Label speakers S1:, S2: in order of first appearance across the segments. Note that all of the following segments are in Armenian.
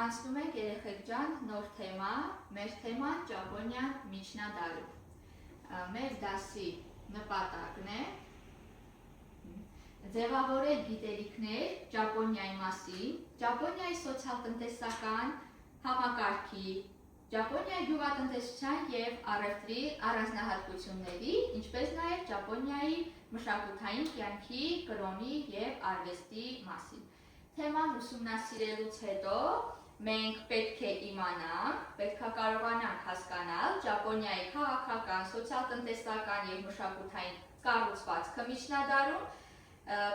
S1: Անցնում ենք երեխեք ջան նոր թեմա, մեր թեման Ճապոնիան միջնադարում։ Մեր դասի նպատակն է ձևավորել գիտելիքներ Ճապոնիայի մասին, Ճապոնիայի սոցիալ-տնտեսական համակարգի, Ճապոնիայի գյուղատնտեսության և առևտրի առանձնահատկությունների, ինչպես նաև Ճապոնիայի մշակութային կյանքի, կրոնի և արվեստի մասին։ Թեման ուսումնասիրելուց հետո մենք պետք է իմանանք, պետք է կարողանանք հասկանալ Ճապոնիայի քաղաքական, սոցիալ-տնտեսական և մշակութային կառուցվածքը միջնադարում,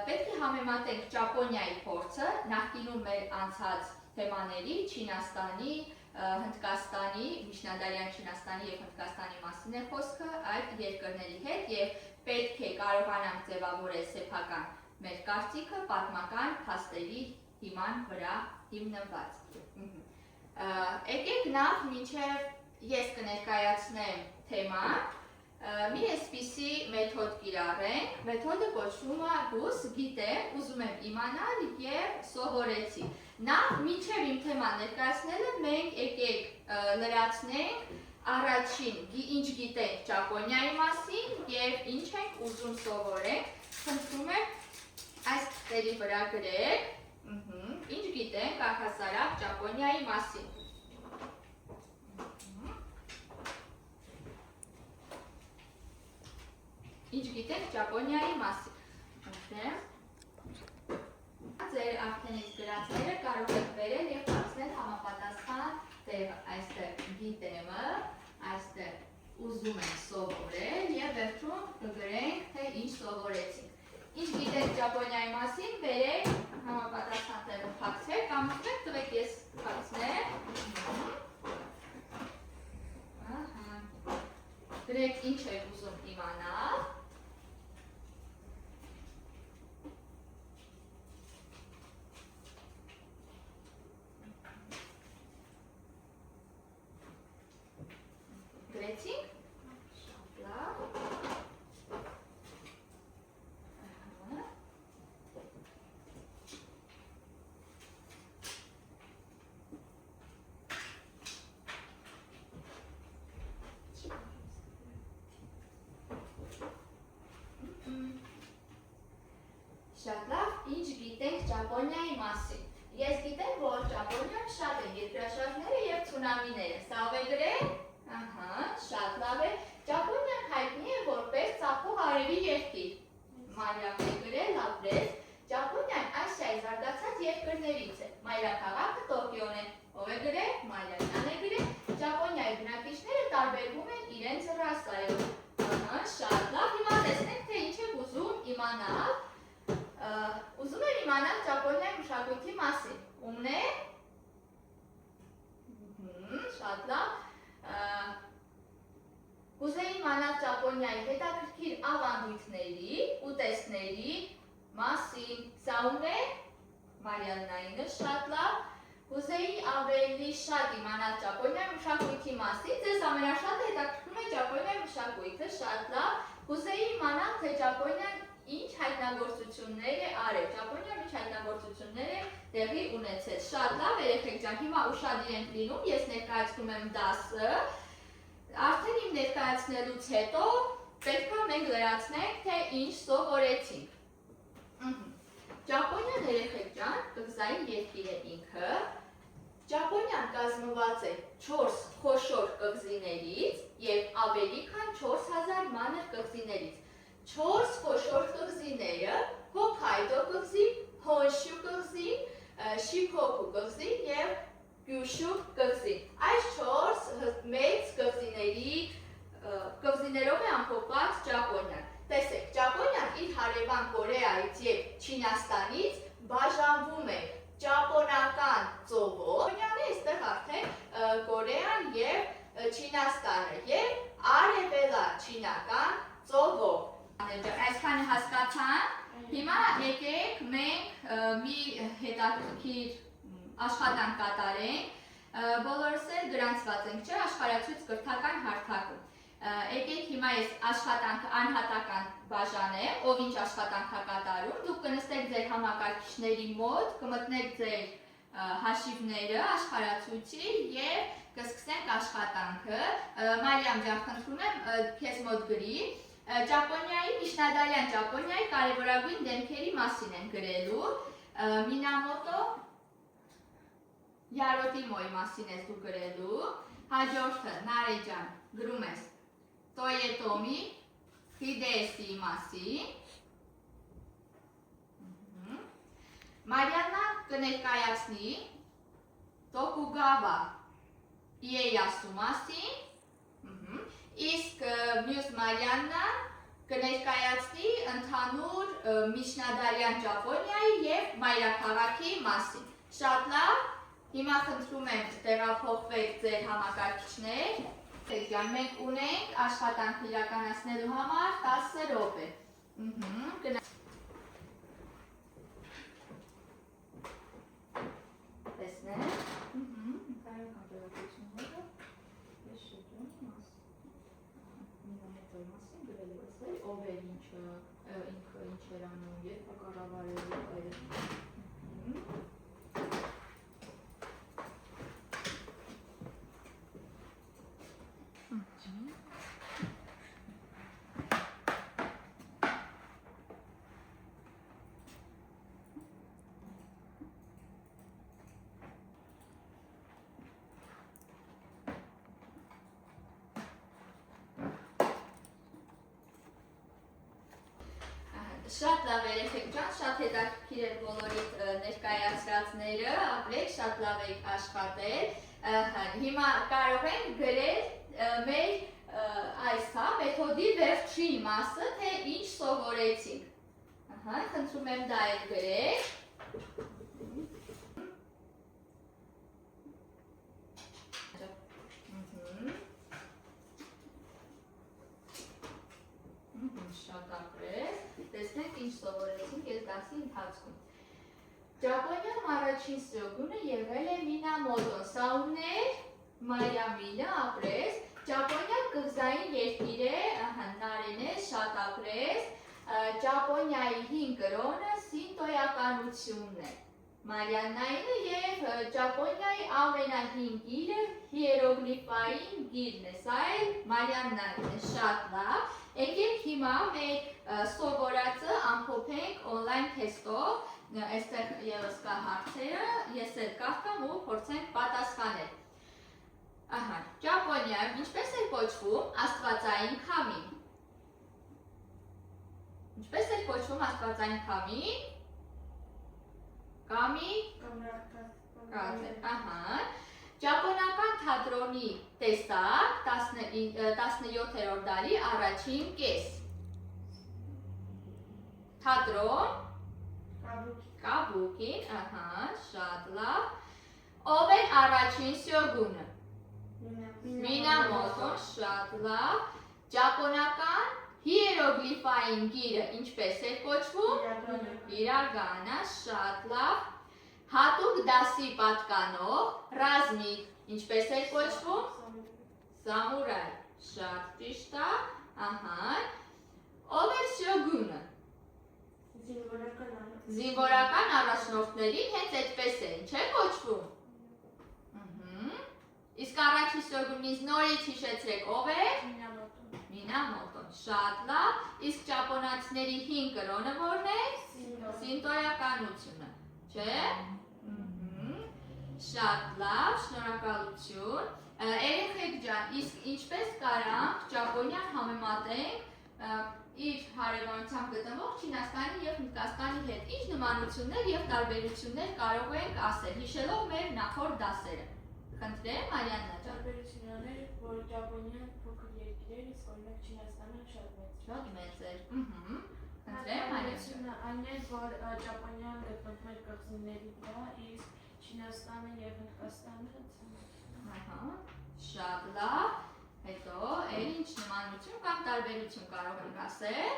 S1: պետք է համեմատենք Ճապոնիայի փորձը նախկինում մեր անցած թեմաների Չինաստանի, Հնդկաստանի, միջնադարյան Չինաստանի և Հնդկաստանի մասին է խոսքը այդ երկրների հետ և պետք է կարողանանք ձևավորել սեփական մեր կարծիքը պատմական փաստերի հիման վրա հիմնված։ Եկեք նախ մինչև ես կներկայացնեմ թեման, մի այսպիսի մեթոդ կիրառենք, մեթոդը կոչվում է «Գուս գիտեմ, ուզում եմ իմանալ և սովորեցի»։ Նախ մինչև իմ թեման ներկայացնելը մենք եկեք լրացնենք առաջին ինչ գիտենք Ճապոնիայի մասին և ինչ ենք ուզում սովորենք, խնդրում եմ այս թղթերի վրա գրեք, ինչ գիտենք առհասարակ Ճապոնիայի մասին։ Ինչ գիտենք Ճապոնիայի մասին։ Ձեր արդենից գրածները կարող եք բերել և հարցնել համապատասխան տեղը, այստեղ գիտեմը, այստեղ ուզում եմ սովորել և վերջում կգրենք, թե ինչ սովորեցինք։ Ինչ գիտեք Ճապոնիայի մասին, բերեք համապատասխան տեղը փակցեք, կամ ուզում տվեք ես փակցնեմ։ Գրեք ինչ եք ուզում իմանալ։ Գրեցինք։ Շատ լավ։ Շատ լավ, ինչ գիտենք Ճապոնիայի մասին։ Ես գիտեմ, որ Ճապոնիայում շատ են երկրաշարժները և ցունամիները։ Սա ով է գրել։ Շատ լավ է։ Ճապոնիան հայտնի է որպես ծափող արևի երկիր։ Մարիամն է գրել, ապրեց։ Ճապոնիան Ասիայի զարգացած երկրներից է։ Մայրաքաղաքը Տոկիոն է։ Ով է գրել։ Մարիամյանն է գրել։ Ճապոնիայի բնակիչները տարբերվում են իրենց ռասայով։ Շատ լավ, հիմա տեսնենք, թե ինչ եք ուզում իմանալ։ Ուզում եմ իմանալ Ճապոնիայի մշակույթի մասին։ Ումն է։ Շատ լավ։ Ուզեի իմանալ Ճապոնիայի հետաքրքիր ավանդույթների, ուտեստների մասին։ Սա ումն է։ Մարիաննայինը, շատ լավ։ Ուզեի ավելի շատ իմանալ Ճապոնիայի մշակույթի մասին։ Ձեզ ամենաշատը հետաքրքրում է Ճապոնիայի մշակույթը, շատ լավ։ Ուզեի իմանալ, թե Ճապոնիան ինչ հայտնագործություններ է արել, Ճապոնիայում ինչ հայտնագործություններ է տեղի ունեցել։ Շատ լավ, երեխեք ջան, հիմա ուշադիր ենք լինում, ես ներկայացնում եմ դասը, արդեն իմ ներկայացնելուց հետո պետք է մենք լրացնենք, թե ինչ սովորեցինք։ Ճապոնիան, երեխեք ջան, կղզային երկիր է ինքը, Ճապոնիան կազմված է 4 խոշոր կղզիներից և ավելի քան 4000 մանր կղզիներից։ 4 խոշոր կղզիները Հոքայդո կղզի, Հոնշու կղզի, Շիքոկու կղզի և Գյուշու կղզի։ Այս 4 մեծ կղզիներով է ամփոփված Ճապոնիան։ Տեսեք, Ճապոնիան իր հարևան Կորեայից և Չինաստանից բաժանվում է ճապոնական ծովով։ Ճապոնիան է այստեղ արդեն Կորեան և Չինաստանը և արևելաչինական ծովով։ Այսքանը հասկացան, հիմա եկեք մենք մի հետաքրքիր աշխատանք կատարենք, բոլորս էլ գրանցված ենք, չէ, աշխարհացույց կրթական հարթակում։ Եկեք հիմա ես աշխատանքը անհատական բաժանեմ, ով ինչ աշխատանք է կատարում, դուք կնստեք ձեր համակարգիչների մոտ, կմտնեք ձեր հաշիվները, աշխարհացույցի եւ կսկսենք աշխատանքը։ Մարիամ ջան, խնդրում եմ քեզ մոտ գրի։ Ճապոնիայի միջնադարյան Ճապոնիայի կարևորագույն դեմքերի մասին են գրելու։ Մինամոտո Յարոտիմոյի մասին ես դու գրելու։ Հաջորդը Նարե ջան, գրում ես Տոյետոմի Հիդեսիի մասին։ Մարիաննան կներկայացնի Տոկուգավա Իեյասու մասին, իսկ մյուս Մարիաննան կներկայացնի ընդհանուր միջնադարյան Ճապոնիայի և մայրաքաղաքի մասին։ Շատ լավ, հիմա խնդրում եմ տեղափոխվեք ձեր համակարգիչներ։ Մենք ունենք աշխատանք իրականացնելու համար 10 րոպե։ Ով էր ինքը ինչ էր անում, երբ կառավարելու այլ։ Շատ լավ երեխեք ջան, շատ հետաքրքիր էր բոլորիդ ներկայացրածները, ապրեք, շատ լավ եք աշխատել։ Հիմա կարող ենք գրել մեր այս մեթոդի վերջին մասը, թե ինչ սովորեցինք։ Խնդրում եմ դա էլ գրեք։ Շատ ապրես, տեսնենք ինչ սովորեցինք այս դասի ընթացքում։ Ճապոնիայում առաջին սրոգունը եղել է Մինամոտոն, սա ուներ Մարիամինը, ապրես։ Ճապոնիա կղզային երկիր է, Նարեն է, շատ ապրես։ Ճապոնիայի հին կրոնը սինտոյականությունն է։ Մարիաննայինը և Ճապոնիայի ամենահին գիրը հիերոգլիֆային գիրն է, սա էլ Մարիաննայինն է, շատ լավ։ Եկեք հիմա մեր սովորածը ամփոփենք օնլայն թեստով, այստեղ ևս կա հարցերը, ես էլ կարդամ ու փորձենք պատասխանել։ Ճապոնիայում ինչպես է կոչվում աստվածային քամին։ Ինչպես է կոչվում աստվածային քամին։ Կամի Ճապոնական թատրոնի տեսակ 17-րդ դարի առաջին կես։ Թատրոն Կաբուկին, շատ լավ։ Ով էր առաջին սյոգունը։ Մինամոտոն, շատ լավ։ Ճապոնական հիերոգլիֆային գիրը ինչպես է կոչվում։ Հիրագանա, շատ լավ։ Հատուկ դասի պատկանող ռազմիկ ինչպես է կոչվում։ Սամուրայ, շատ ճիշտ է։ Ով էր սյոգունը։ Զինվորական առաջնորդներին հենց այդպես է, ինչ է կոչվում։ Իսկ առաջին սյոգունից նորից հիշեցրեք, ով է։ Մինամոտոն, շատ լավ։ Իսկ ճապոնացիների հին կրոնը որն է։ Սինտոյականությունը, չէ։ Շատ լավ, շնորհակալություն։ Երեխեք ջան, իսկ ինչպես կարանք Ճապոնիան համեմատենք իր հարևանությամբ գտնվող Չինաստանի և Հնդկաստանի հետ։ Ինչ նմանություններ և տարբերություններ կարող ենք ասել, հիշելով մեր նախորդ դասերը։ Խնդրեմ, Մարիաննա ջան։
S2: Տարբերությունները, որ Ճապոնիան փոքր երկիր էր, իսկ օրինակ Չինաստանը շատ մեծ էր։
S1: Խնդրեմ,
S2: Տարբերությունը այն է, որ Ճապոնիան գտնվում էր կղզիների վրա, իսկ Չինաստանը և Հնդկաստանը
S1: շատ լավ, հետո էլ ինչ նմանություն կամ տարբերություն կարող ենք ասել։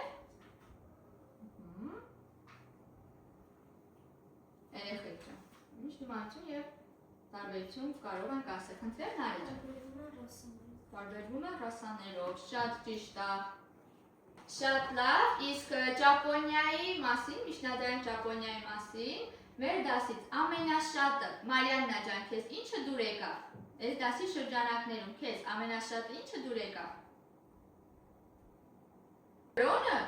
S1: Երեխեք ջան, ինչ նմանություն և տարբերություն կարող ենք ասել։ Խնդրեմ, Նարե ջան։ Տարբերվում է ռասաներով, շատ ճիշտ է։ Շատ լավ, իսկ Ճապոնիայի մասին, միջնադարյան Ճապոնիայի մասին Մեր դասից ամենաշատը Մարիաննա ջան, քեզ ինչը դուր եկավ։ Այս դասի շրջանակներում քեզ ամենաշատը ինչը դուր եկավ։ Կրոնը։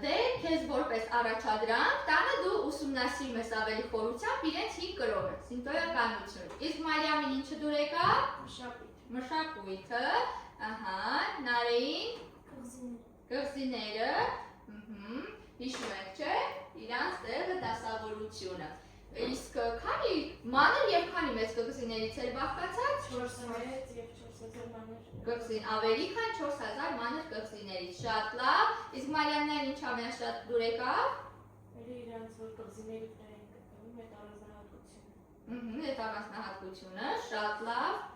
S1: Դե քեզ որպես առաջադրանք տանը դու ուսումնասիրում ես ավելի խորությամբ իրենց 5 կրոնը, սինտոյականություն։ Իսկ Մարիամին ինչը դուր եկավ։ Մշակույթը, ահա, Նարեին կղզիները, հիշում եք, չէ, իրանց տեղը դասավորությունը։ Իսկ քանի մանր եւ քանի մեծ կղզիներից էր բաղկացած։
S2: 400 եւ 4000 մանր։
S1: Կղզին ավելի քան 4000 մանր կղզիներից։ Շատ լավ։ Իսկ Մարիամնան ինչ ամենաշատ դուր եկավ։
S2: Էլի իրանց որ կղզիների վրա են գտնվում այդ առանձնահատկությունը։
S1: Այդ առանձնահատկությունը, շատ լավ։